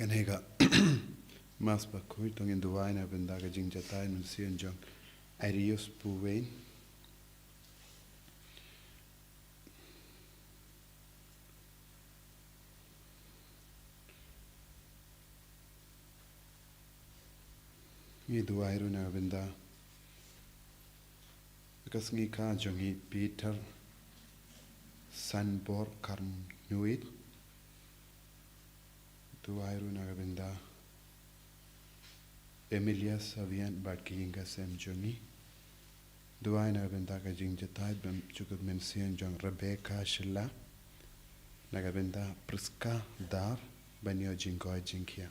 Haganega Mas Bakhuid tong in Duwain have been daga jing jatai nun sian jong Arius Puwain. Ni Duwairu na benda because ngi ka jongi Peter Sanbor Karnuit Duwairu na benda Emilia Savian Badkinga Sem Jongi Duwai na benda ka jing jatai bam chukut men sian jong Rebecca Shilla na benda Priska Dar banyo jingko jingkia.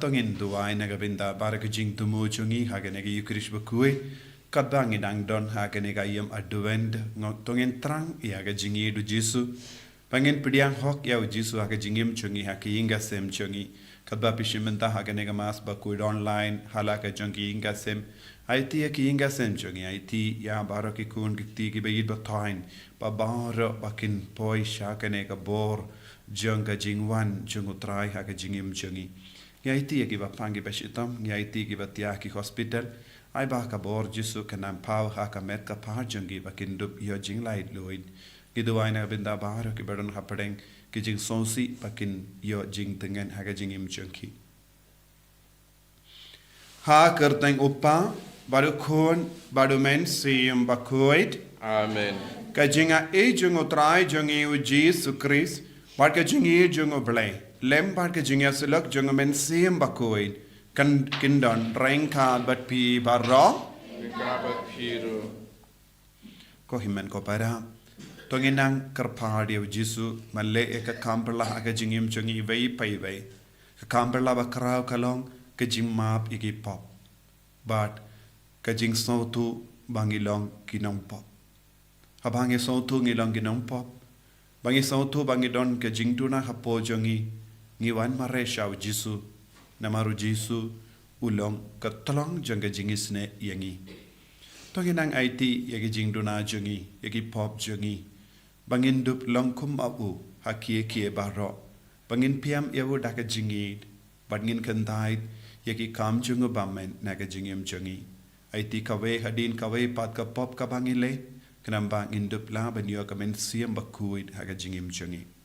Tongin Duwai nagabinda baraka jing tumu chungi haganega yukrish bakui kadangin ang don haganega yam adwend tongin trang iaga jingi du jisu pangin pidiang hok ya jisu haga jingim chungi hakinga sem chungi kadba pishimenta haganega mas Bakhuid online halaka chungi inga sem IT hakinga sem chungi IT ya baraki kun giti ki bayid batain ba bar bakin poi shakanega bor junga jingwan chungutrai haga jingim chungi Ngai giba pangi beshitam, ngai giba tiaki hospital, ai ba ka bor jisu kanam pau ha ka met ka par jungi ba kindup yo jing light loid. Giduai na binda bahar ki badan hapadeng ki jing sonsi pakin yo jing tengen ha ka jing im junki. Ha kerteng upa baru khon baru men siyum Bakhuid. Amen. Ka jinga e jungo trai jungi u Jesu Christ, bar ka jingi jungo blay. Lempar ke jingya selok jong men sim Bakhuid kan kindon rengka bat pi barro Gabat piru ko himen ko para tonginang kerpar dia jisu malle e ka kamperla ka jingim jongi vei pai vei ka kamperla ba krau kalong ka jing map igi pop but ka jing sautu bangilong kinong pop habangi sautu ngilong kinong pop bangi sautu bangi don ka jing tuna hapo jongi Ngiwan mare shau jisu namaru jisu ulong katlong jangga jingisne yangi tonginang IT yagi jingduna jongi yagi pop jongi bangin dup longkum abu hakie kie baro bangin piam yawu daka jingid bangin kantait yagi kam jungu bamen naga jingim jongi IT kawe hadin kawe pat ka pop ka bangile kanam bangin dup la banyo kamen siam Bakhuid haga jingim jongi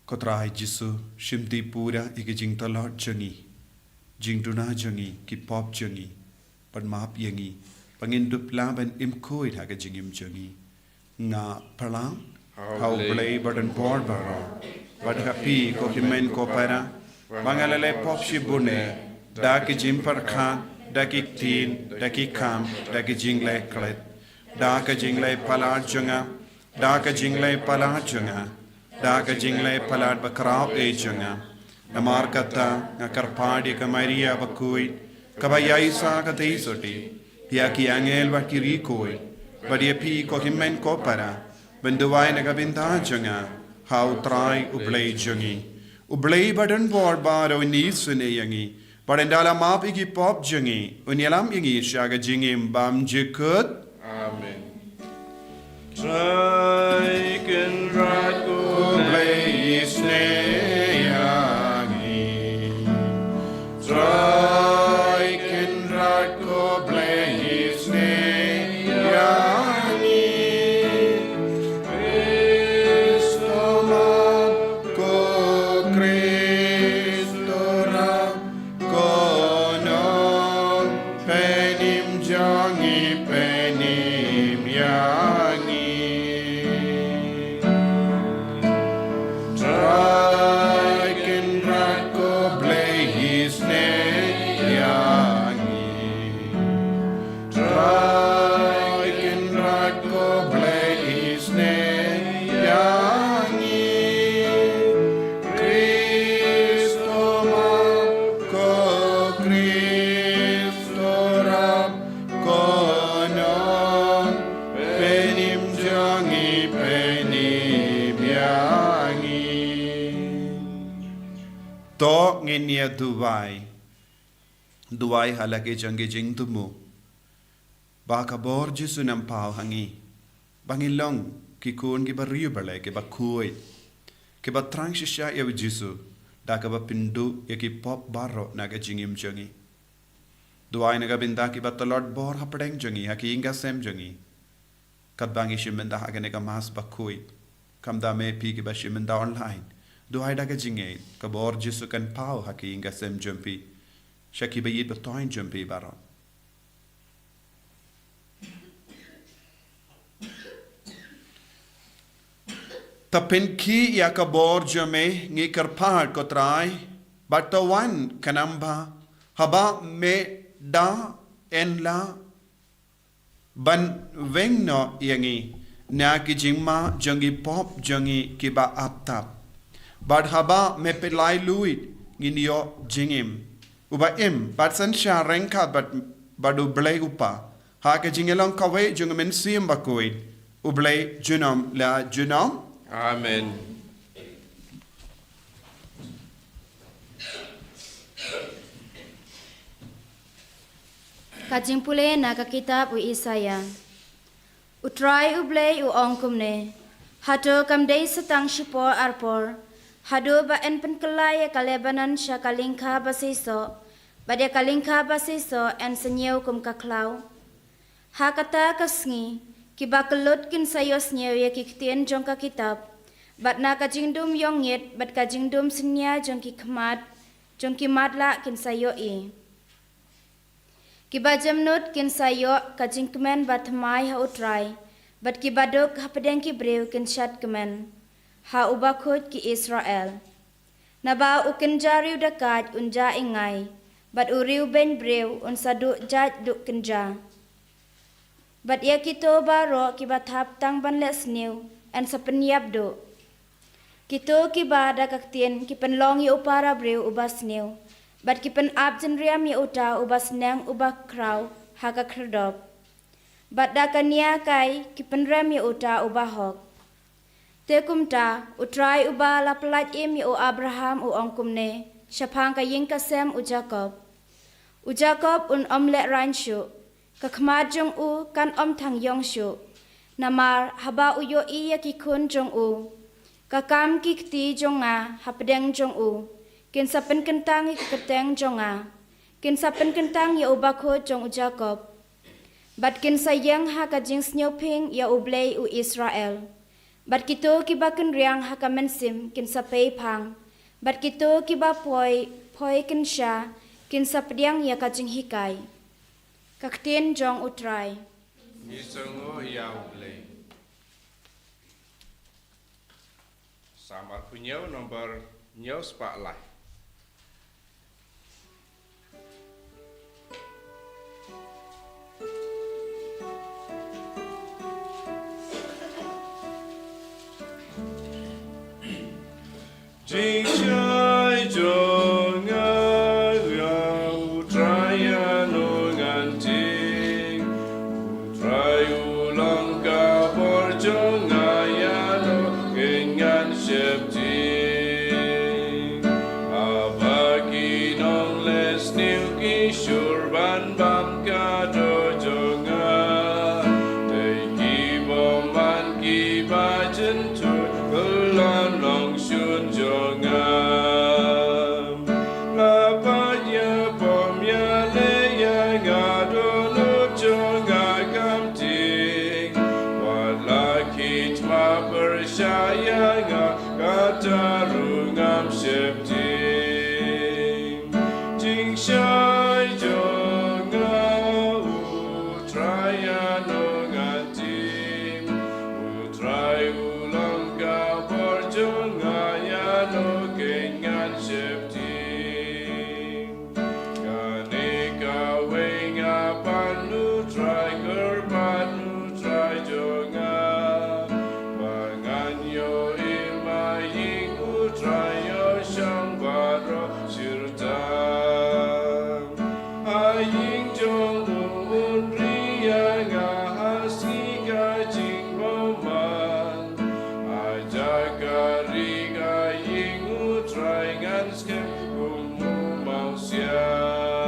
Kotrai jisu shimti pura igi jing talot jongi jing duna jongi ki pop jongi pan map yangi pangin dup laban imkoid haga jingim jongi nga palang how play burden board baro bad happy ko himen ko para mangalale pop shibune da ki jim par khan da ki tin da ki kam da ki jingle klet da ka jingle palar jonga da ka jingle palar jonga Daga jingle palad bakrab e junga. Namar kata ngakarpadi ka Maria Bakhuid. Kabaya isa ka teisoti. Pia ki angel bakiri koi. Badia pi ko himen ko para. Benduai nagabinta jonga, how try ublay jongi. Ublay badan bor baro ni sune yangi. Barendala map igi pop jongi, unyalam yangi shaga jingim bam jikut. Amen. Traiken raku Blaze neyangi. Traiken raku blaze neyangi. Kristoma ko Kristora konon penim jangi penim yangi. Traiken rako blaze neyangi. Traiken rako blaze neyangi. Kristoma ko Kristora konon penim jangi penim yangi. To nginia Duwai halake jangi jing tumu. Baka bor jisu nampau hangi. Bangilong kikun ki bariu bale ki Bakhuid. Ki batrang shisha ya jisu. Daka ba pindu ya ki pop baro naga jingim jangi. Duwai naga binda ki batalot bor hapadeng jangi haki inga sem jangi. Kat bangi shiminda haka nega mas Bakhuid. Kamda me pi ki ba shiminda online. Duhai daga jinge ka bor jisu kan pau haki inga sem jumpi. Shaki bayid batoin jumpi baro. Tapin ki ya ka bor jame ngi karpad ko trai. Batawan kanamba haba me da en la ban veng no yangi. Na ki jingma jangi pop jangi ki ba aptap. Bad haba me pelai luit nginio jingim. Uba im bat san sha rengka badu blay upa. Ha ke jingelong kawe jungamin sim Bakhuid. Ublay junom la junom. Amen. Kajing pule na ka kitab u Isaya. Utrai ublay u ongkumne. Hato kamdei setang shipor arpor. Hado ba en penkelaya kalebanan sya kalingka basiso. Badia kalingka basiso en senyeu kum kaklau. Ha kata kasngi. Kiba kelut kin sayo senyeu ya kiktien jong ka kitab. Bat na kajingdum yongit bat kajingdum senya jong ki kemat. Jong ki matla kin sayo i. Kiba jamnut kin sayo kajing kemen bat mai ha utrai. Bat kiba dok ha pedeng ki brew kin syat kemen. Ha ubakut ki Israel. Naba ukin jariu dekat unja ingai. Bat uriu ben brew un sadu jat duk kenja. Bat ia kito baro kiba thap tang ban les new en sepenyap do. Kito kiba da kaktien kipen longi upara brew ubas new. Bat kipen abjen riam ya uta ubas neng ubak kraw haka kredop. Bat da kania kai kipen rem ya uta ubahok. Tekumta utrai uba lapelat im ya u Abraham u ongkumne. Syapang kaying kasem u Jacob. U Jacob un omlet ransyu. Kakmad jong u kan om thang yong syu. Namar haba u yo iya kikun jong u. Kakam kikti jonga hapedeng jong u. Kin sapen kentang iketeng jonga. Kin sapen kentang ya u Bakhuid jong u Jacob. Bat kin sayang ha kajing snyoping ya u blay u Israel. Bat kito kiba kin riang ha kamensim kin sapay pang. Bat kito kiba poi kin sya kin sapediang ya kajing hikay. Kaktien jong utrai. Nisango Yauble. Samar punyau nomor nyau spotlight. Jing Shai Jong Jong no ngatim utrai ulang ka borjonga ya no kengan septi kane ka wenga panu try kerbanu try jonga banganyo ilmaying utrai yo shang baro sirta aying jong unriya nga hasika jing boman ajagari ga ying utrai ngan skem kumu mausiam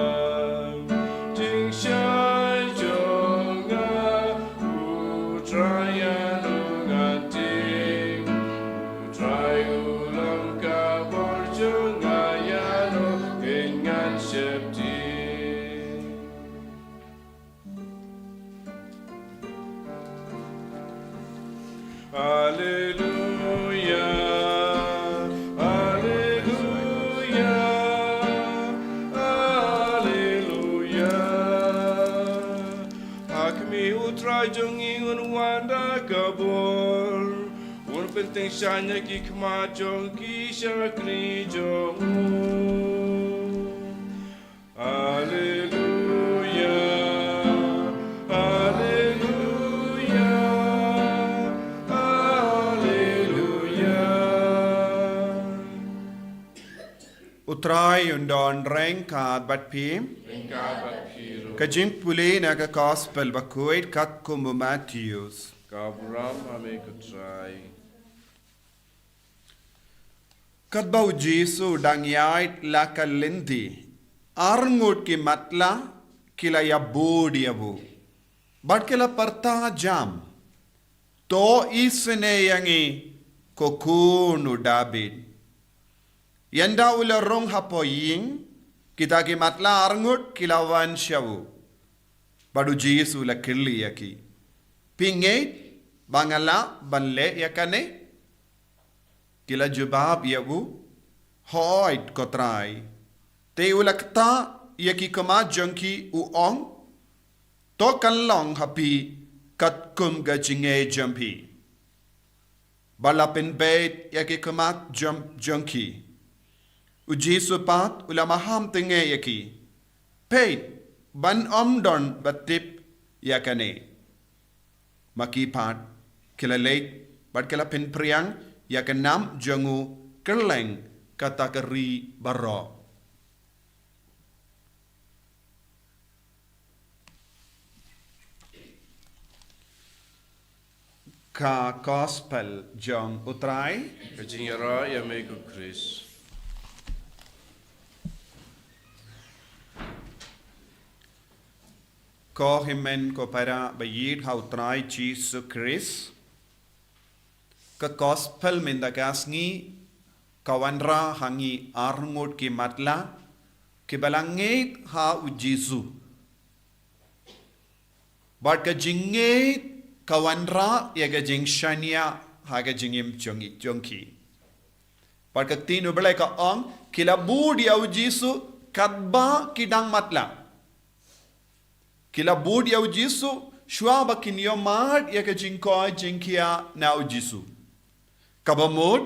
jing shai jonga utrai anu nganting utrai ulam ka borjonga yano kengan septi Hallelujah, Hallelujah, Hallelujah. Hakmi utrai jongi un wanda kabor, un penting shanya ki kma jong ki shakri jong. Hallelujah, Hallelujah. Utrai undon reng kad bat pim. Kajing puli naga gospel Bakhuid kat kumu Matthews. Kabram ame kutrai. Kat bau Jisu dangyait la kalindi. Arngut ki matla kila ya bodi abu. Bat kila parta jam. To isne yangi kokunu David. Yanda ula rong hapoying kita ki matla arngut kilawan syawu. Badu Jisu la kirli yaki. Pingait bangala banle yakane. Kila jubab yabu hoit kotrai. Te ulakta yaki kama jangki uong. To kanlong hapi kat kum gajinge jampi. Balapin bait yaki kama jangki. Uji supat ulamaham tenge yaki. Peit ban omdon batip yakane. Maki pat kila late bat kila pin priang yakanam jangu kerleng katakari baro. Ka gospel jong utrai. Kajingara yame ku Chris. Ko himen ko para bayid ha utrai Jesu Chris. Ka gospel mendagasngi kawanra hangi arngut ki matla ki balangit ha u Jesu. Bat ka jingit kawanra yaga jing shania haga jingim jongki. Bat ka tinu belai ka ong kila bud ya u Jesu kadba kidang matla. Kila bud ya u Jesu shwa bakin yo mad yaga jingkoi jingkia na u Jesu. Kabamod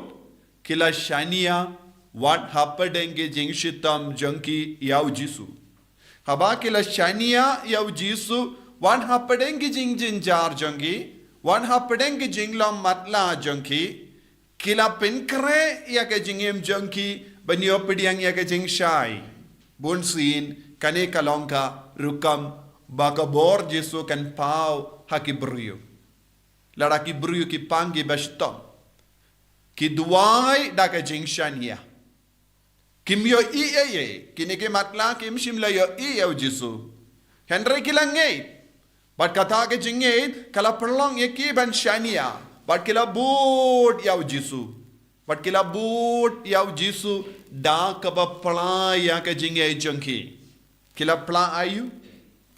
kila shania wat hapadenge jingshitam jongki ya u Jesu. Haba kila shania ya u Jesu wan hapadengi jing jar jongi, wan hapadengi jinglam matla jongi, kila pinkre ya ke jingim jongi, banyo pediang ya ke jing shai, bunsin kane kalongka rukam baka bor Jesu kan pau haki bruyo, laraki bruyo ki pangi bastom, ki duai da ke jing shania, kimyo iye, kini ke matla kim shimla yo iye Jesu, Henry kilangay. Bat kata ke jingit kala perlong yaki ban shania. Bat kila bud yau Jesu. Bat kila bud yau Jesu da kaba pla ya ke jingit jengki. Kila pla ayu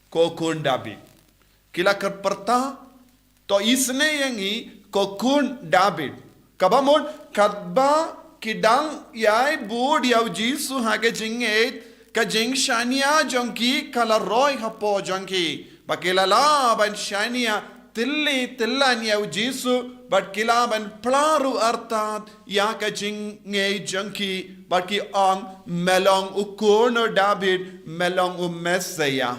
ko kun David. Kila kerperta to isne yangi ko kun David. Kabamon kadba kidang yai bud yau Jesu ha ke jingit ka jing shania jengki kala roy hapo jengki. Bakilala ban shania tilli tillanya Jesu but kilaban plaru artat yaka jinge junkie but ki ang melong ukono David melong Messiah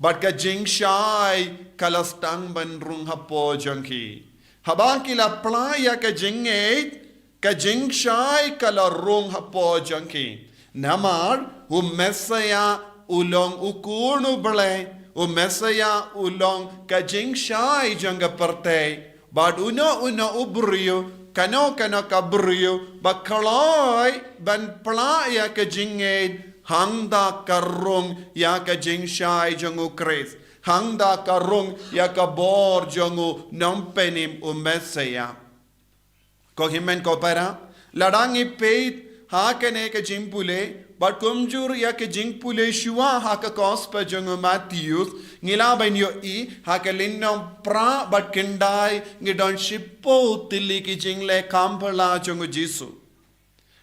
but ka jing shai kalastang ban rung hapo junkie habang kila playa ka jing shai kala rung hapo junkie namar Messiah ulong ukono bale Messiah ulong ka jing shai janga parte but uno ubrio kano kabrio bakaloi ban playa ka jinged hangda karung ya ka jing shai jangu kres hangda karung ya ka bor jangu nampenim Messiah ko himen ko para ladangi peit hakane ka jimpule but kumjur ya ke jingpule shua haka kospa jangu Matthews ngila banyo haka linnam pra but kendai ngidon shippo tilli ki jingle kampala jangu Jesu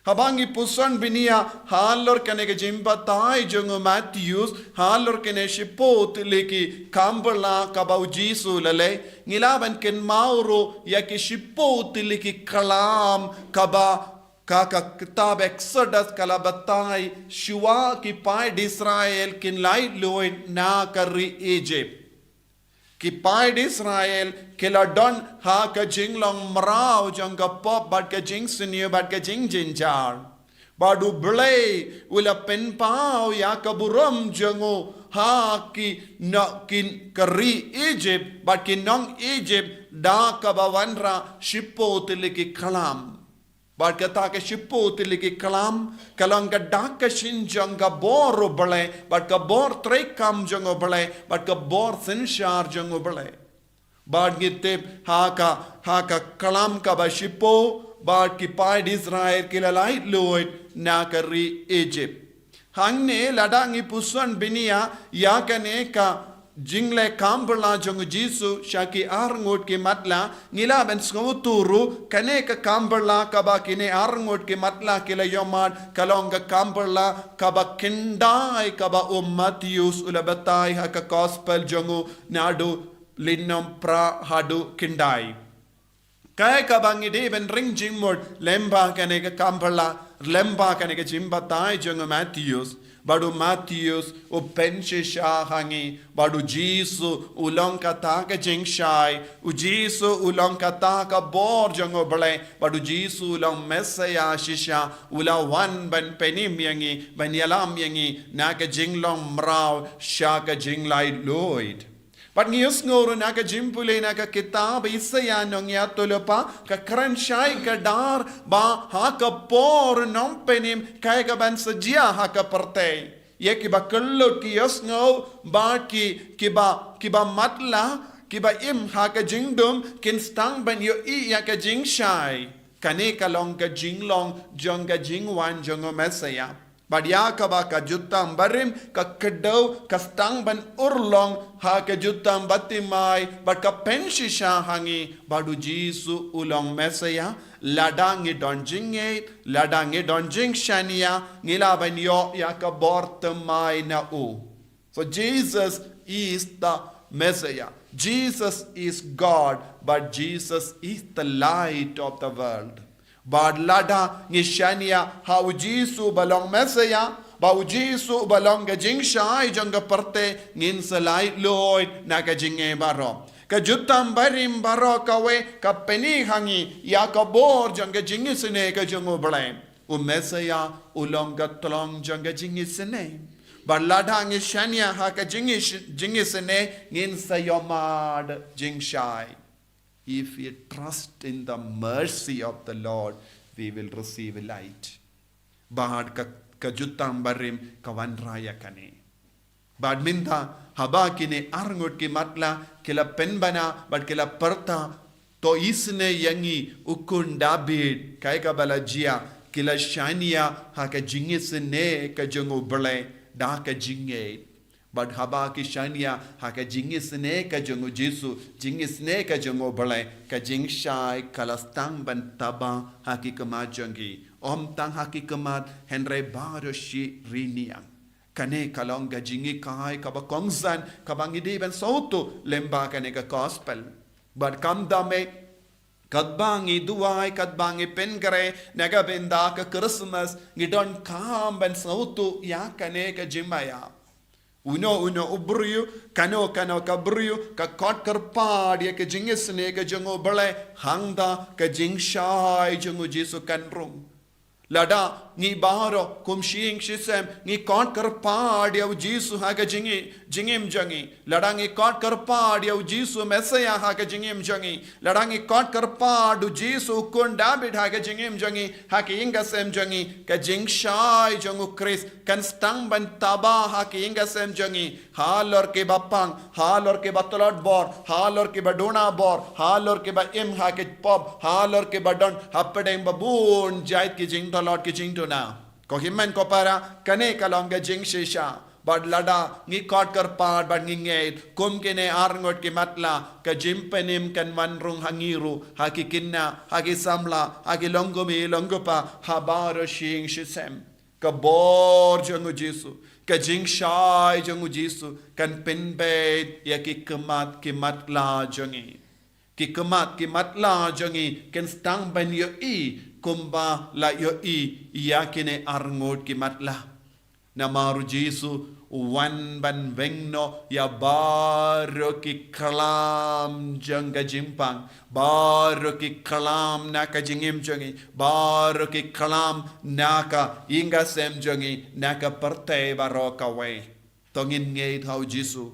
habangi pusan binia halor kane ke jimba tai jangu Matthews halor kane shippo tilli ki kampala kabau Jesu lale ngila ban ken mauro ya ke shippo tilli ki kalam kaba Kaka kitab Exodus kala batai Shua ki pai Israel kin lai loin na kari Egypt. Ki pai Israel kila don ha ka jinglong mrao jang ka pop bat ka jing sinyo bat ka jing jinjar. Badu blay ula pen pao ya ka buram jango ha ki no kin kari Egypt bat ki nong Egypt da ka bawanra shippo tiliki kalam. But kata ke shippo tiliki kalam kalang ka daka shinjang ka bor bale but ka bor trekam jango bale but ka bor sinshar jango bale but gitip haka kalam ka ba shippo but ki paid Israel kilalai loid na kari Egypt hangne ladangi pusan binia yakane ka jingle kambala jangu Jesu shaki arngot ke matla ngila ben skoturu kane ka kambala kaba kine arngot ke matla kila yomad kalonga kambala kaba kindai kaba Matthews ulabatai haka gospel jangu nadu linnam pra hadu kindai kaya kabangi de ben ring jingmod lemba kane ka kambala lemba kane ka jimbatai jangu Matthews Badu Matthews o penshisha hangi badu Jesu ulong kata ka jingshai u Jesu ulong kata ka bor jango bale badu Jesu ulong Messiah shisha ula wan ban penim yangi ban yalam yangi na ka jinglong mrao sha ka jinglai loid But ngiyos ngoro na ka jimpule na ka kitab Isaiah nong yatolopa ka kranshai ka dar ba ha ka por nom penim kaya ka ban sajia ha ka partay. Ye kiba kullot ki yos ngo ba ki ba matla ki ba im ha ka jingdum kin stang ban yo ya ka jingshai. Kane ka long ka jinglong jong ka jingwan jongo Messiah. Badia kaba ka jutam barim ka kedau ka stang ban urlong ha ka jutam batimai but ka penshisha hangi badu Jesu ulong Messiah ladangi donjing shania ngila ban yo ya ka bortamai na u. So Jesus is the Messiah. Jesus is God, but Jesus is the light of the world. Bad lada ngishania hau Jesu balong Messiah bau Jesu balong ga jingsha janga parte ngin salai loid na ga jinge baro ka jutam barim baro kawe ka peni hangi ya ka bor janga jingisne ka jango blame Messiah ulong ga tolong janga jingisne bad lada ngishania ha ka jingisne ngin sayomad jingshai. If we trust in the mercy of the Lord, we will receive light. Bahad ka jutam barim kawan raya kane. Bad minda haba kine arngot ki matla kila penbana bad kila perta to isne yangi ukun David kai ka balajia kila shania ha ka jingisne ka jango bale da ka jinge. But haba ki shania ha ka jingisne ka jango Jesu jingisne ka jango bale ka jingshai kalastang ban taba haki kamat jangi om tang haki kamat henre baro shi riniang kane kalong gajingi kai kaba kongsan kabang idi ben sautu lemba kane ka gospel but kam dame kadbangi duai kadbangi penkare naga benda ka Christmas ngidon kam ben sautu ya kane ka jimaya uno ubriu kano kabriu ka kot karpad ya ka jingisne ka jango bale hangda ka jingshai jango Jesu kanrung lada ni baharo kum shing shisem ni kot karpad ya Jesu ha ka jingim jangi lada ni kot karpad ya Jesu mesaya ha ka jingim jangi lada ni kot karpad Jesu kun David ha ka jingim jangi ha ka ingasem jangi ka jingshai jango Chris kan stang ban taba ha ka ingasem jangi halor ke bapang halor ke batolot bor halor ke badona bor halor ke ba im ha ke pop halor ke badon hapedeng babun jait ki jing dolot ki jing to na ko himmen ko para kane kalonga jing shisha bad lada ngi kot kar pad bad ngi ngeit kum kene arngot ki matla ka jimpenim kan manrung hangiru hakikinna hagi samla hagi longomi longopa habaro shing shisem ka bor jangu Jesu ka jing shai jangu Jesu kan pinbet ya ki kemat ki matla jangi ki kemat ki matla jangi kan stang ban yo i kumba la yo i yakine arngot ki matla namaru Jesu wan ban vengno ya baro ki kalam janga jimpang baro ki kalam naka jingim jangi baro ki kalam naka inga sem jangi naka parte baroka we tongin ngei thau Jesu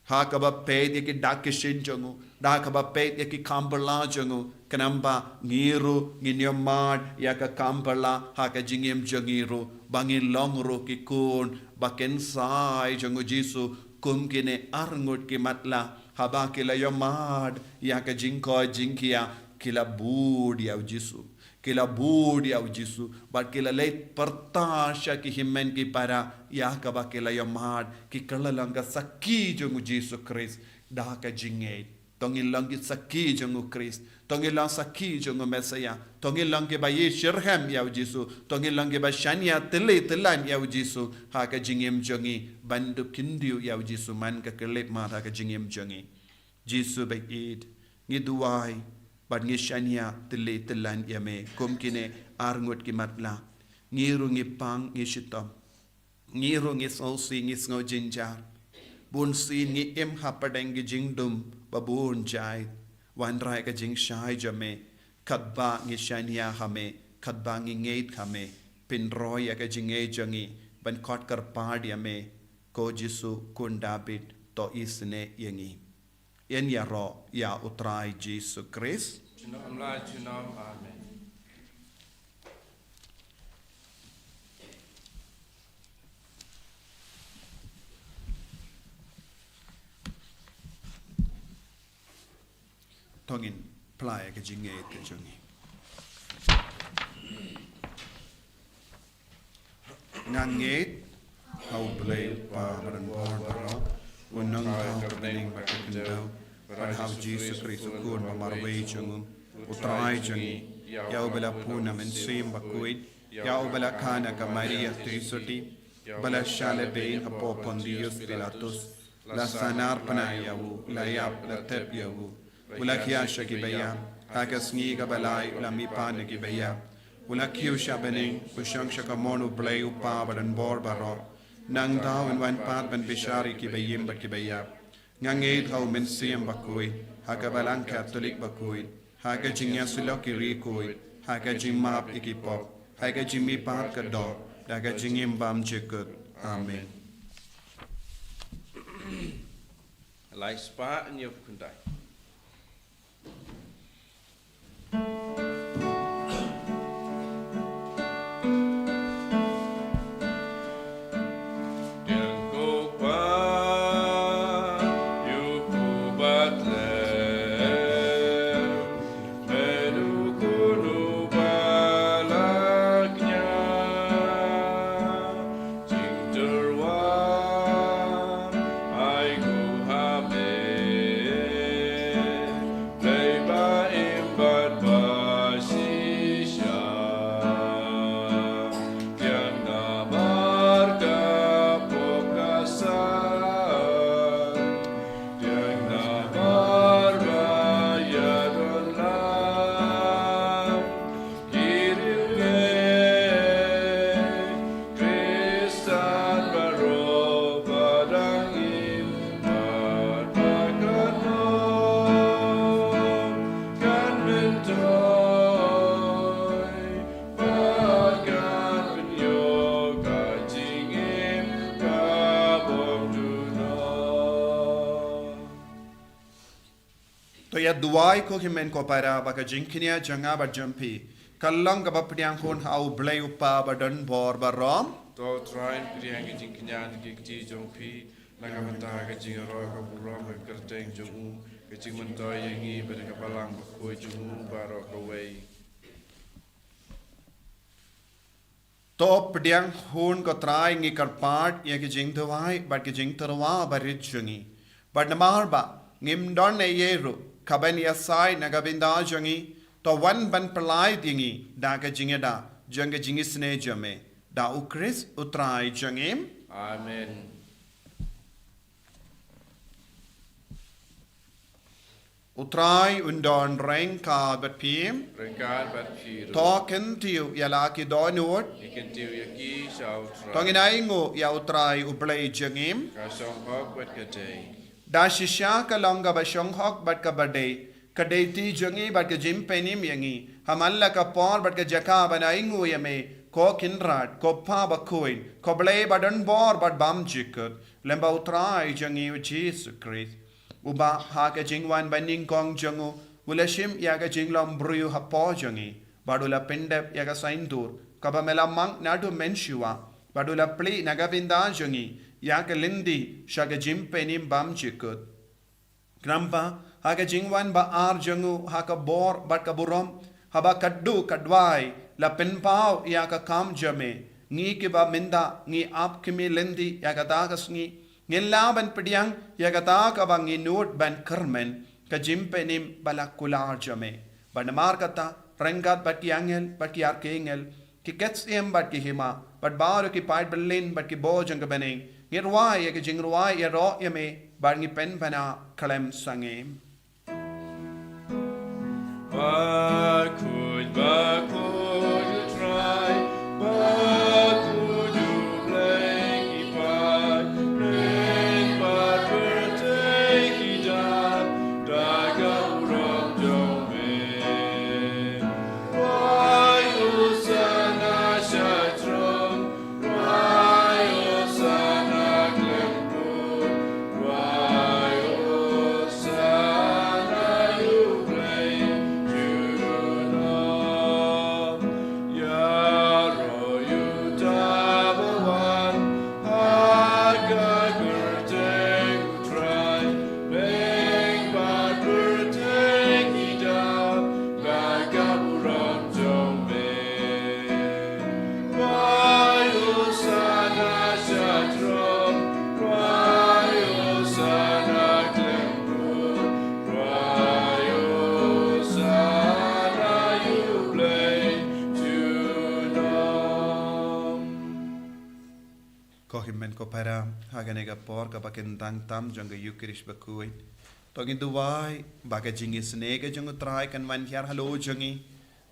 ha ka ba pe ki dakishin jangu da ka ba pe ki kambala jangu kanamba ngiru nginyomad ya ka kambala ha ka jingim jangiru bangin longro ki kun baken sai jangu Jesu kum kine arngut ki matla haba kila yomad ya ka jingko jingkia kila bud ya Jesu kila bud ya Jesu but kila leit pertasha ki himmen ki para ya ka ba kila yomad ki kalalanga sakki jangu Jesu Christ da ka jinget tongin langi sakki jangu Christ tongin lang sakki jangu Mesaya tongin lang ke ba ye shirham ya Jesu tongin lang ke ba shania telan ya Jesu ha ka jingim jangi bandu kindiu ya Jesu man ka kelep ma ha ka jingim jangi Jesu ba id ngi duai bad ngi shania telan ya me kom kine arngot ki matla ngiru ngi pang ngi shitam ngiru ngi sausi ngi sngo jinjar bun sin ngi em hapadeng ngi jingdum babun jai wan rai ka jing shai jame kadba ngi shania hame kadba ngi ngeit hame pin roy ka jinge jangi ban kot kar pad yame ko Jesu kun David to isne yangi yen ya ro ya utrai Jesu Christ amen. tongin playa ka jinge ka jangi nganget hau blay pa baran bor baro unang hau bening bakindau pada hau Jesus Christ kun pamarway jangu utrai jangi yau bela puna men sim Bakhuid yau bela kana ka Maria Trisoti bela shale bein apo Pontius Pilatus la sanar panayau la yap la tep yau ula kiasha ki baya haka sngi ka balai ula mi pane ki baya ula kiusha bening usang shakamonu blay upa badan bor baro nang daw in wan pat ban bishari ki bayim bat ki baya ngangeit hau men siem Bakhuid haka balang Catholic Bakhuid haka jingya sulok ki rikuid haka jimap ikipop haka jimi pat ka do haka jingim bam chekut amen Like spa and you've kundai. To ya duai ko himen ko para baka jingkinia janga ba jampi. Kallang ka ba pediang kon hau blay upa ba don bor ba rom. To train priang ke jing kenyan ke ji jong pi naga mata ke jing ro ka buram ke kerteng jong ke jing mentoy yangi ber ka palang ko jong baro ka wei. To pediang hon ko try ngi karpat ya ke jing duai ba ke jing terwa ba ritjungi. Ba namar ba ngim don e yeru kaban ya sai naga binda jangi to wan ban pelai dingi da ke jingeda janga jingi sne jame. Da ukris utrai jangim. Amen. Utrai undon reng ka bat pim. Rengkat bat piro. Token tiu ya laki donut. Ikan tiu yaki shau tra. Tongin aingo ya utrai ublay jangim. Ka shong hok bat ka day. Da shisha ka longa ba shong hok bat ka bade. Kadai ti jangi bat ka jim penim yangi. Hamalla ka por bat ka jaka ba na aingo yame. Ko kinrat, ko pa bakhuid, ko blay ba don bor bat bam jikut. Lemba utrai jangi u Jesus Christ. Uba ha ka jingwan baning kong jangu. Ulashim ya ka jinglom bruyu ha po jangi. Badula pendep ya ka saintur. Kaba mela mang nadu menshua. Badula pli nagabinda jangi. Ya ka lindi sha ka jimpenim bam jikut. Krampa ha ka jingwan ba ar jangu ha ka bor bat ka burom. Haba kaddu kadwai. La penpau ya ka kam jame. Ngi ki ba minda ngi ap kimi lendi ya ka takas ngi. Ngilla ban pediang ya ka taka ba ngi nut ban kermen. Ka jimpenim balak kular jame. Banamar kata rengat bat ki angel bat ki arkengel. Ki kets em bat ki hima. Bat baru ki pait berlin bat ki bojang ka bening. Ngirwai ya ki jingruai ya ro ya me. Bat ngi pen bana kalem sangem. Bakhuid, Bakhuid, you try. Bakhuid, you play, keep on. Ring, but we'll take it down. Daga from Jome. Why, Hosanna, Shatron. Why, Hosanna, Glenwood. Why, Hosanna, you play. Himen ko para haganega por ka bakin tang tam janga yukirish Bakhuid. Togin duwai baga jingi snega janga try kan man hyar halo jangi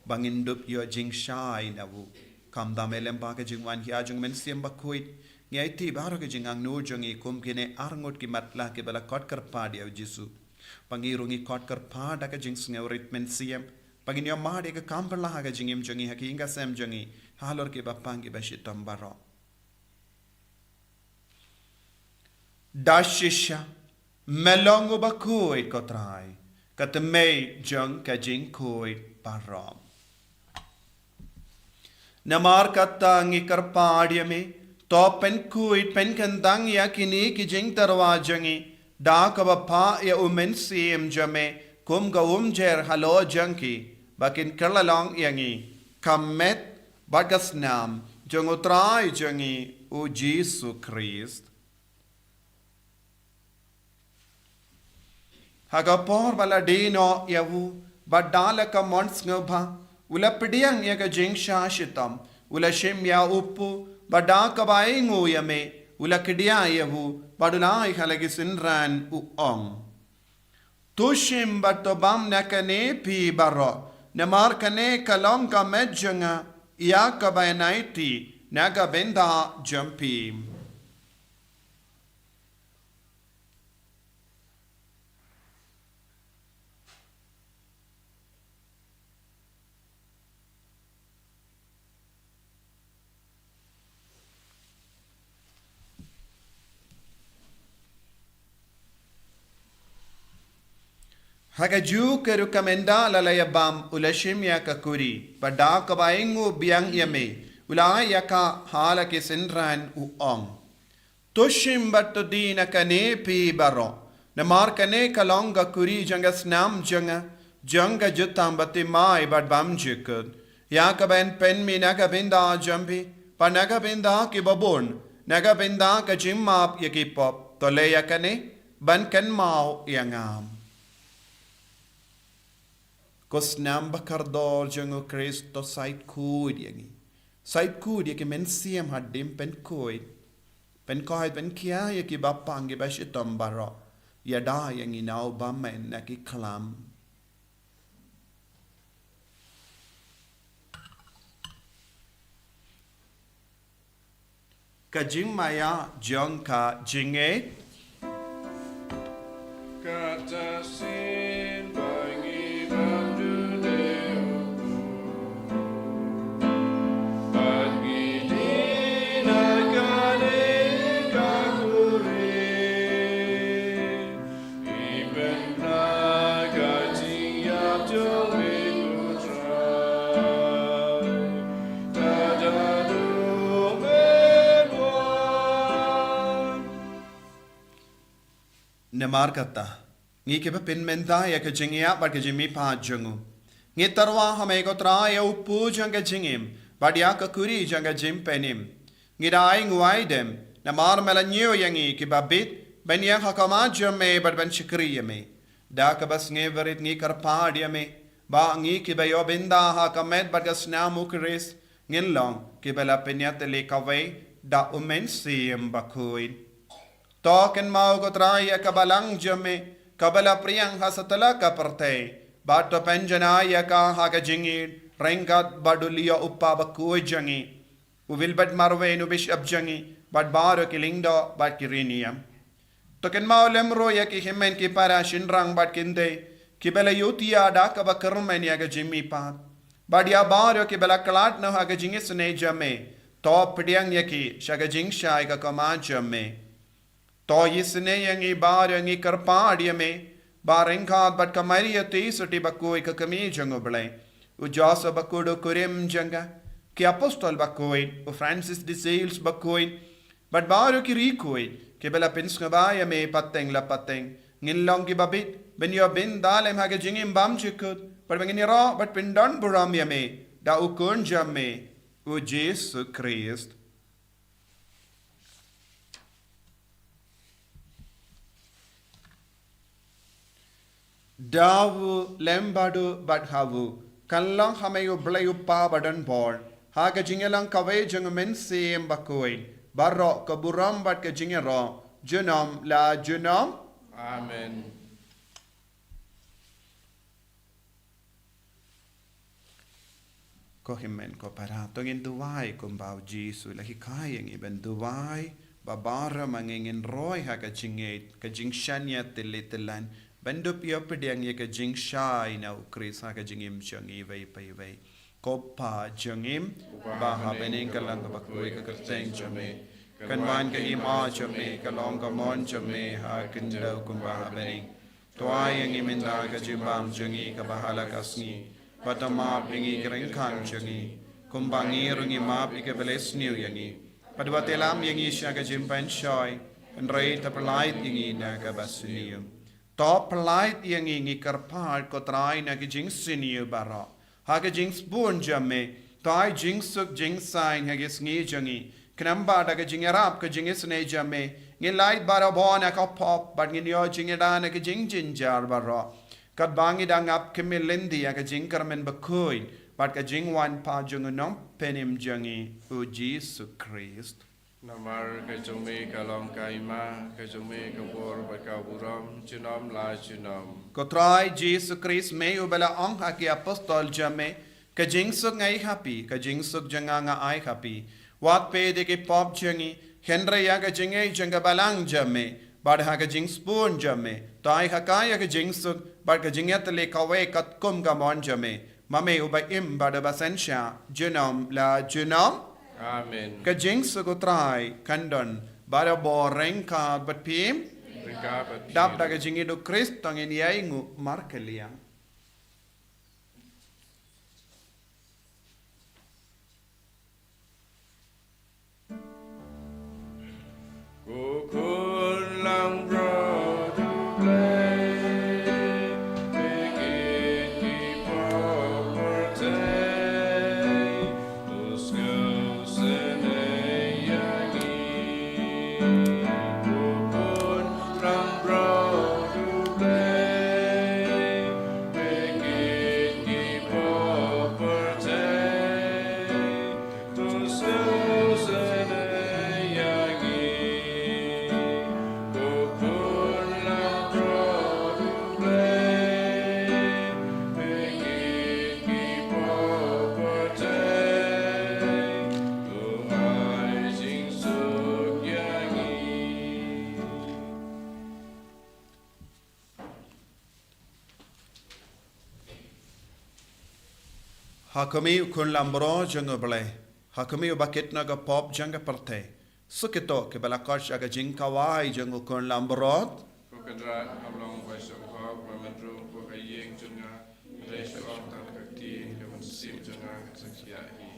bangin dup yo jing shai nawu kam damelem baga jing man hyar jang men siem Bakhuid ngai ti baro ke jingang no jangi kum kine arngot ki matla ke bala kot kar pa dia jisu pangirungi kot kar pa da ka jing sneurit men siem pagin yo ma de ka kam perla ha ka jingim jangi hakinga sem jangi halor ke bapangi bashitam baro. Dashisha melongo Bakhuid ko try kat may jang ka jing kuid param. Namar kata ngi karpadia me to pen kuid pen kandang ya kini ki jing tarwa jangi da ka pa ya umen sim jame kum ga jer halo janki bakin kerlalong yangi kamet bagas nam jang utrai jangi u Jesus Christ. Hagapor bala dino yavu badala ka mons ngobha ula pediang ya ka jing shitam ula shim ya upu badaka baingu yame ula kedia yavu badulai halagi sinran u ong tushim batobam nakane pi baro namar kane kalong ka medjanga ya ka bainaiti naga benda jumpim. Hagaju ke rukamenda lalaya bam ulashim ya kakuri. Pada kabaingu biang yame. Ulay yaka hala ke sendran uong. Tushim batudina kane pi baro. Namar kane kalonga kuri janga snam janga. Janga jutam bati mai bad bam jikud. Yakaben pen mi nagabinda jambi. Panagabinda ki babon. Nagabinda ka jimmap yakipop. Tole yakane. Ban kan mau yangam. Kosnam bakardol jango Kristo sait kuid yangi. Sait kuid yaki men siam hadim pen kuid. Pen koid pen kia yaki bapang gi bashitom baro. Yada yangi nau bamen naki klam. Kajing maya jong ka jinge. Kata sin bangi bamduneu. Bagi dina kane kakure. Iben naga jiyap jong mingutrai. Dadadu menwan. Namar kata. Ngi ke pin menta ya ke jingia bar ke jimi pa jungu. Ngi tarwa hame ko tra ya upu jang ke jingim. Bar ya ka kuri jang ke jim penim. Ngi dai nguai dem. Namar mela nyo yangi ki babit. Ben yang hakama jame bar ben shikri yame. Da ka bas ngi verit ngi karpad yame. Ba ngi ki bayo binda hakamet bar ka snamu kris. Ngin long ki bela penyat le kawai. Da umen siyem bakhuid. Token mau ko traya kabalang jame. Kabala priyang hasatala ka partay. Bato penjanaya ka haga jingid. Rengat badulia uppa bakhuid jangi. Uvil bad marwe nubish ab jangi. Bad baro kilingdo bad kiriniam. Token mau lemro ya ki himen ki para shinrang bad kinde. Kibela yutia da ka bakarmen ya ga jimmi pat. Bad ya baro kibela kalat na haga jingis ne jame. To pidiyang yaki shaga jingshay ka kama jame. To yisne yangi bar yangi karpad yame. Barengkat bat kamariya tisati bakoi ka kami jango blay. Ujasa bakudo kurim janga. Ki apostol bakoi. U Francis de Sales bakoi. Bat baro ki rikoi. Ki bela pinskabaya me pateng la pateng. Ngilong ki babit. Ben yo bin dalem haga jingim bam chikut. Bat bangini ra bat pindan buram yame. Da ukun jamme. U Jesu Christ. Dawu lembadu badhavu. Kanlang hamayu blayu pa badan bor. Haga jingelang kawai jangamen siyem bakoi. Barro kaburam bad ka jingero. Junam la junam. Amen. Ko himen ko para tongin duwai kumbau Jesu lahi kayang iben duwai. Babara mangingin roy haga jinget. Ka jingshanya tilitilan. Bendup yo pediang ye ka jing shai na ukris ha ka jingim jangi vai pai vai. Kopa jangim baha bening kalang ka bakoi ka kerteng jame. Kanwan ka ima jame kalong ka mon jame ha kindau kumbaha bening. Tuai yang iminda ka jimbam jangi ka bahala kasngi. Batama pingi kerengkang jangi. Kumbangi rungi map ika beles niu yangi. Padwa telam yangi sya ka jimpan shai. Andrei tapalait yangi na ka basuniu. Top light yang ingi karpal ko try na ki jing siniu bara. Haga jing spoon jamme. Tai jing suk jing sign hagis ngi jangi. Knamba da ka jing arab ka jing isne jamme. Ngi light bara bona ka pop but ngi yo jing da na ki jing jinjar bara. Kat bangi da ngap kimilindi ya ka jing karmen bakhuid. But ka jing wan pa jung nom penim jangi. U Jesu Christ. Namar ke jome kalom kaima ke jome ke bor bakaburam junam la junam. Ko try Jesus Christ may ubala ong haki apostol jame ka jingsuk ngai happy ka jingsuk janga nga ai happy wat pe de ke pop jangi henry ya ka jingai janga balang jame bad ha ka jing spoon jame tai hakaya ka jingsuk bad ka jingat le kawe kat kum ka mon jame mame uba im bad basensha junam la junam. Amen. Ka jing su ko try kandon bara bo rengka bat pim Regabat Dap daga jingi do Christ tongin yai ngu markeliang. Kukun lang bro to play, begin keep property, to skills and Kukun lang bro to play, begin keep property, to skills and Hakami ukun lambro jango bale. Hakami ubakit naga pop janga parte. Sukito ke balakosh aga jingkawai jango kun lambrot. Kukadrat hablong baisok hok mamandru kukayeng junga resh of tan kakti kemen sim junga saksiahi.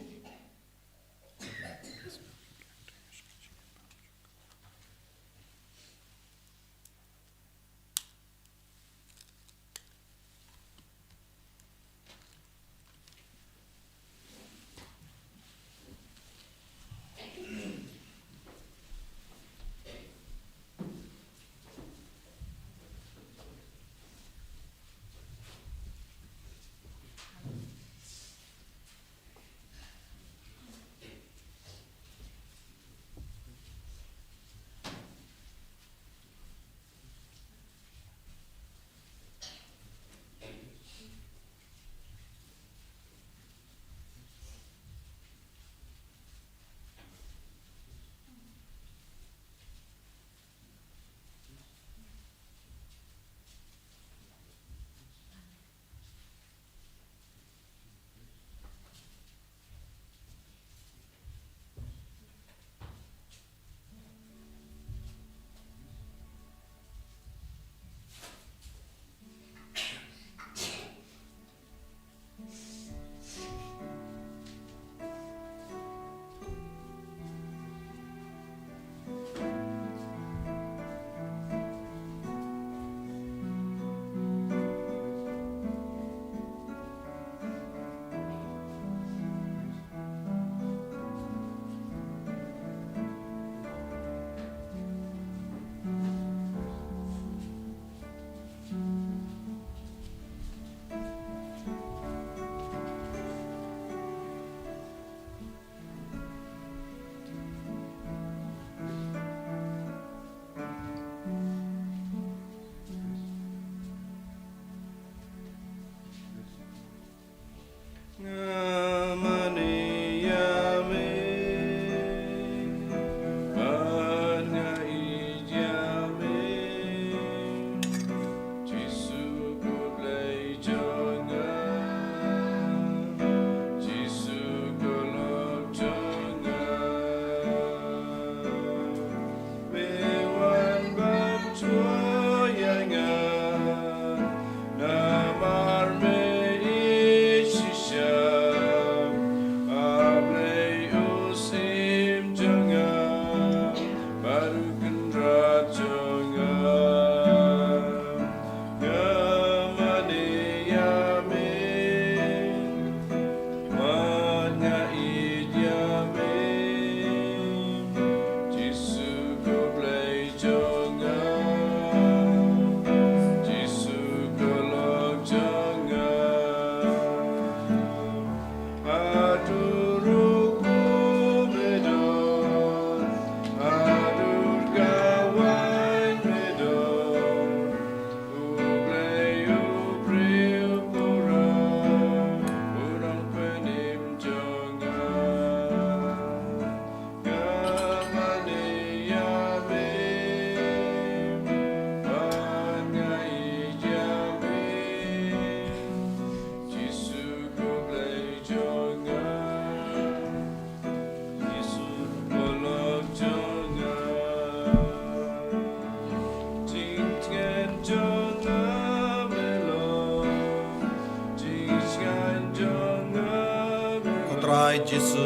jisu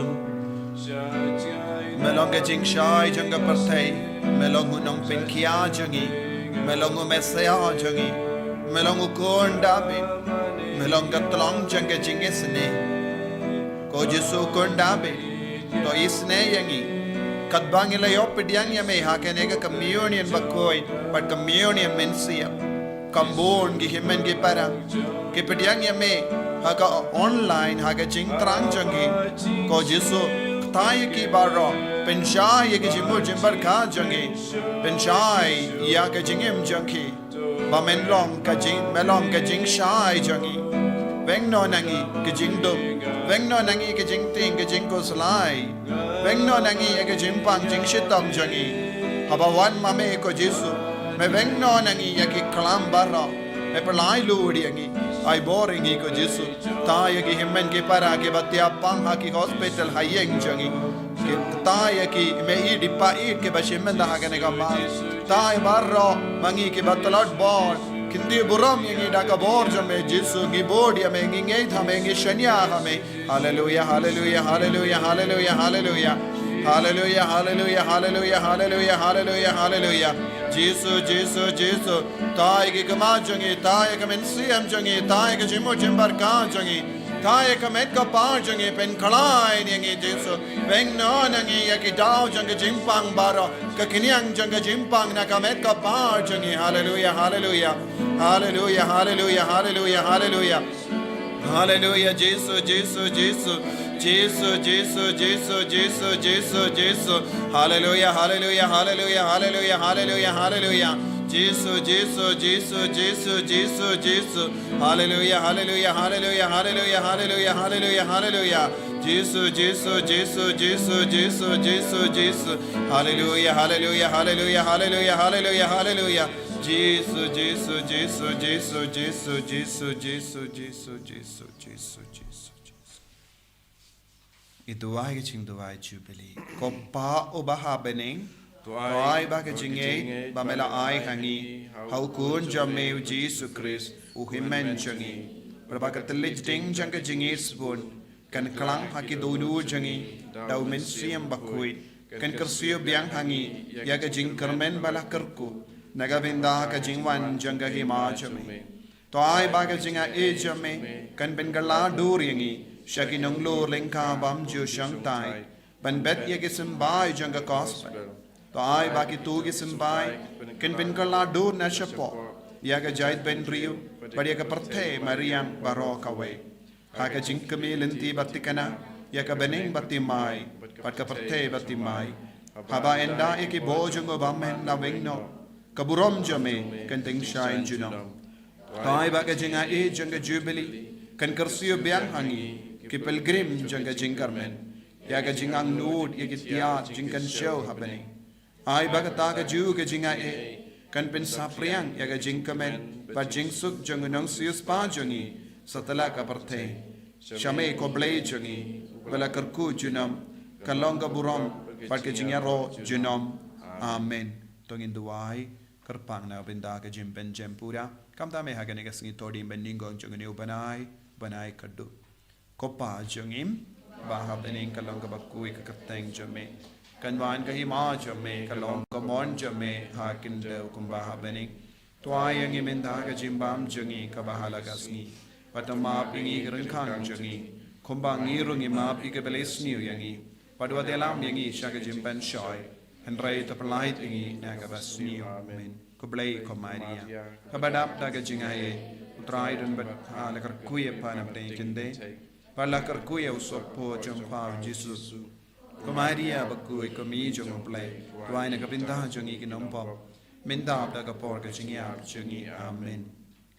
melong ke jing shai janga parthai melong unong penkia jangi melong mesaya jangi melong konda be melong katlong janga jingesne ko jisu konda be to isne yangi kadbangila yo pidyang yame hakene ka communion Bakhuid but communion mensia kambon gi himen gi para ke pidyang yame haka online haka jing trang jangi ko jisu tai ki baro penshai ki jimu jimbar ka jangi penshai ya ka jingim jangi ba menlong ka jing melong ka jing shai jangi veng no nangi ka jing dum veng no nangi ka jing ting ka jing ko slai veng no nangi ka jing pang jing shitam jangi haba wan mame ko jisu me veng no nangi ya ki klam baro me palai ludi yangi ai boring ko jisu tai ki himmen ki para ki batya pang ha ki hospital hayeng jangi ki tai ki me I dipa I ke bashimmen da hagane ka ma tai barro mangi ki batlot bor kindi buram yangi da ka bor jame jisu gi bod ya me ngi thame ngi shanya hame hallelujah hallelujah hallelujah hallelujah hallelujah hallelujah hallelujah hallelujah hallelujah hallelujah hallelujah jisu jisu jisu tai ki kama jangi tai ka men siam jangi tai ka jimu jimbar ka jangi tai ka met ka pa jangi pen khalai yangi jisu beng no nangi ya ki dau jang jimpang baro ka kinyang jang jimpang na ka met ka pa jangi hallelujah hallelujah hallelujah hallelujah hallelujah hallelujah hallelujah jisu jisu jisu jisu jisu jisu jisu jisu jisu hallelujah hallelujah hallelujah hallelujah hallelujah hallelujah jisu jisu jisu jisu jisu jisu hallelujah hallelujah hallelujah hallelujah hallelujah hallelujah hallelujah jisu jisu jisu jisu jisu jisu jisu hallelujah hallelujah hallelujah hallelujah hallelujah hallelujah jisu jisu jisu jisu jisu jisu jisu jisu jisu jisu jisu Ituai ke ching tuai Jubilee ko pa obaha bening tuai ba ke jinge ba mela ai hangi hau kun jamme Jesus Christ u himen jangi berba ka telit ding jang ke jinge spon kan klang haki dulu jangi dau men siam Bakhuid kan kersio biang hangi ya ke jing kermen bala kerku naga benda ka jingwan janga hi ma jamme tuai ba ke jinga e jamme kan ben gala dur yangi Shaki nong lo lengka bam jo shang tai ban bet ye ke simbai janga gospel tai ba ki tu ke simbai ken ben kala do na shapo ya ga jait ben rio bari ka parthe mariam baro ka we ha ka jing ke melenti batikana ya ka bening batimai pat ka parthe batimai haba enda e ki bo jongo bam men na wengno kaburom jame ken ting shine juno tai ba ka jinga e janga Jubilee kan kersio biang hangi ki pilgrim janga jingkarmen ya ga jingang nuud ya ki tiat jingkan show happening ai bagata ga ju ga jinga e kan pen sapriang ya ga jingkamen pa jingsuk jangunong sius pa jangi satala ka parthe shame ko blay jangi bala karku junam kalonga buram pat ke jingaro junam amen tongin duai karpang na benda ka jimpen jempura kamta me hagane ga singi todi bendingong jangune ubanai banai kaddu Kopa jangim baha bening kalong ka Bakhuid ka kateng jame kanwan ka hima jame kalong ka mon jame hakin dew kum baha bening tuai yang imenda ka jimbam jangi ka bahala gasni patama pingi rengkang jangi kumbang ngirung ima pi ka belesniu yangi padwa delam yangi shaka jimban shoy henrai ta palai tingi na ka basniu amen ko blai ko maria ka badap ta ka jingai utrai dun bat hala kar kuye panam te kinde Pala karkuya usopo jompa Jesus. Kumaria Bakhuid komi jomoplay. Tuai na kapinda jongi kinompo. Minda abda kapor ka jingi ab jongi. Amen.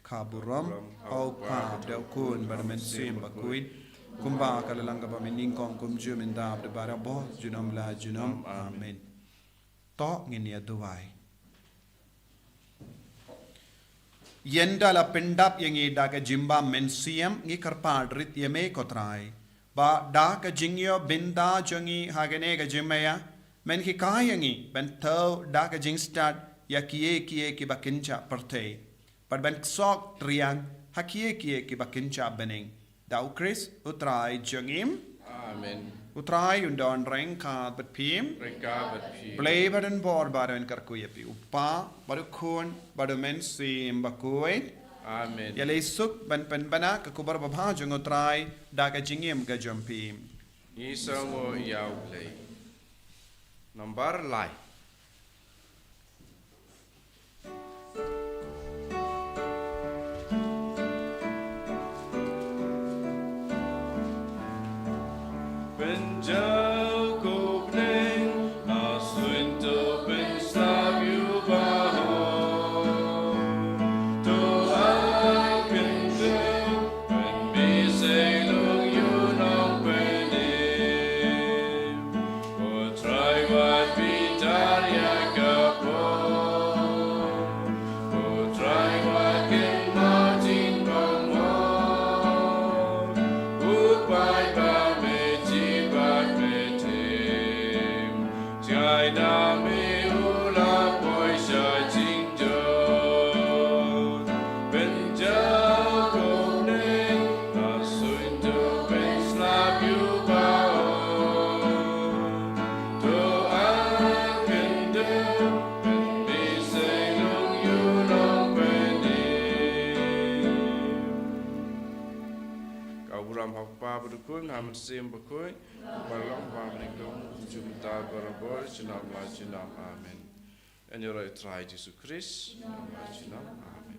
Kaburam au pa abda kun barmen sim Bakhuid. Kumba kalalang ka pamining kong kumju minda abda barabo junom la junom. Amen. To nginia duai. Yenda la pendap yangi daga jimba mensiam ngi karpadrit yeme kotrai ba daga jingyo binda jangi hagane ga jimaya men ki kayangi ben tho daga jingstad ya kiye ki bakincha parthe par ben sok triang hakiye ki bakincha bening dau Chris utrai jangim Amen. Utrai undon reng kat bat pim. Reka bat pi. Play badan bor badan karkuyapi. Upa baru kun baru mensim Bakhuid. Amen. Yalay suk ban bana kakubar babhajung utrai daga jingim ga jumpim. Isang yaw play. Number lai. Penjau kupning asunto pensab you baho to akin do when me say look you long penim or try what we done ya kapo or try what can mountain bamo goodbye Jai Nami Ula Poisha Jingjo Benjau Kone Asunto Ben Slap You Bao To Aken Do Ben Mi Say Lung You Long Beni Kau buram Hakpa Bedukun Hamad Sim Bakhuid Barlang Pamnikong Jubilee Barabor Chinam La Chinam Amen. And you're right, try Jesus Christ. Amen.